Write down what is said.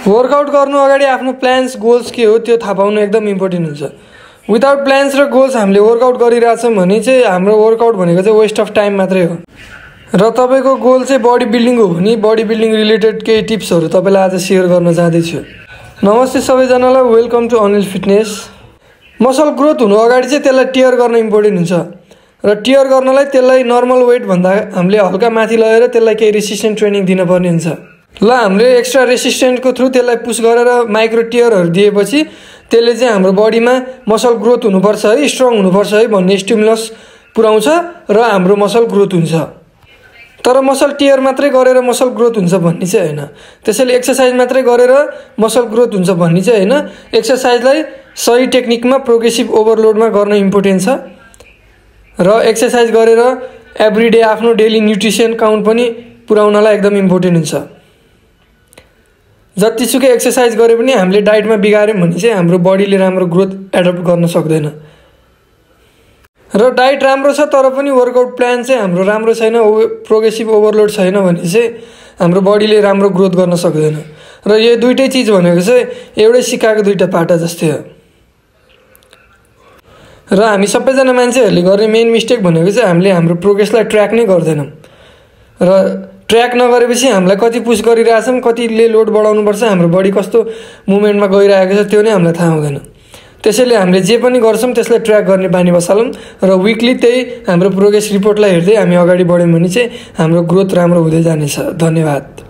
Workout गर्नु अगाडि आफ्नो प्लान्स गोल्स के हो त्यो थाहा पाउनु एकदम इम्पोर्टेन्ट हुन्छ। विदाउट प्लान्स र गोल्स हामीले वर्कआउट गरिरहेछौँ भने चाहिँ हाम्रो वर्कआउट भनेको चाहिँ वेस्ट अफ टाइम मात्रै हो। र तपाईँको गोल चाहिँ बडी बिल्डिङ हो भने बडी बिल्डिङ रिलेटेड केही टिप्सहरू तपाईँलाई आज सेयर गर्न जाँदैछु। नमस्ते सबैजनालाई, welcome to Anil fitness. Muscle growth हुनु अगाडि चाहिँ त्यसलाई टियर गर्न इम्पोर्टेन्ट हुन्छ र टियर गर्नलाई त्यसलाई नर्मल वेट भन्दा हामीले हल्का माथि लगेर त्यसलाई केही रेसिस्टेन्ट ट्रेनिङ दिनुपर्ने हुन्छ। ल हामीले एक्स्ट्रा रेसिस्टेन्टको थ्रु त्यसलाई पुस गरेर माइक्रो टियरहरू दिएपछि त्यसले चाहिँ हाम्रो बडीमा मसल ग्रोथ हुनुपर्छ है, स्ट्रङ हुनुपर्छ है भन्ने स्टिमुलस पुर्याउँछ र हाम्रो मसल ग्रोथ हुन्छ। तर मसल टियर मात्रै गरेर मसल ग्रोथ हुन्छ भन्ने चाहिँ होइन। त्यसैले एक्सर्साइज मात्रै गरेर मसल ग्रोथ हुन्छ भन्ने चाहिँ होइन। एक्सर्साइजलाई सही टेक्निकमा प्रोग्रेसिभ ओभरलोडमा गर्न इम्पोर्टेन्ट छ र एक्सर्साइज गरेर एभ्री डे आफ्नो डेली न्युट्रिसन काउन्ट पनि पुर्याउनलाई एकदम इम्पोर्टेन्ट हुन्छ। जतिसुकै एक्सर्साइज गरे पनि हामीले डाइटमा बिगाऱ्यौँ भने चाहिँ हाम्रो बडीले राम्रो ग्रोथ एडप्ट गर्न सक्दैन। र डाइट राम्रो छ तर पनि वर्कआउट प्लान चाहिँ हाम्रो राम्रो छैन, प्रोग्रेसिभ ओभरलोड छैन भने चाहिँ हाम्रो बडीले राम्रो ग्रोथ गर्न सक्दैन। र यो दुइटै चिज भनेको चाहिँ एउटै सिक्काको दुईटा पाटा जस्तै हो। र हामी सबैजना मान्छेहरूले गर्ने मेन मिस्टेक भनेको चाहिँ हामीले हाम्रो प्रोग्रेसलाई ट्र्याक नै गर्दैनौँ र ट्र्याक नगरेपछि हामीलाई कति पुस गरिरहेछौँ, कतिले लोड बढाउनुपर्छ, हाम्रो बडी कस्तो मुभमेन्टमा गइरहेको छ त्यो नै हामीलाई थाहा हुँदैन। त्यसैले हामीले जे पनि गर्छौँ त्यसलाई ट्र्याक गर्ने बानी बसालौँ र विकली त्यही हाम्रो प्रोग्रेस रिपोर्टलाई हेर्दै हामी अगाडि बढ्यौँ भने चाहिँ हाम्रो ग्रोथ राम्रो हुँदै जानेछ। धन्यवाद।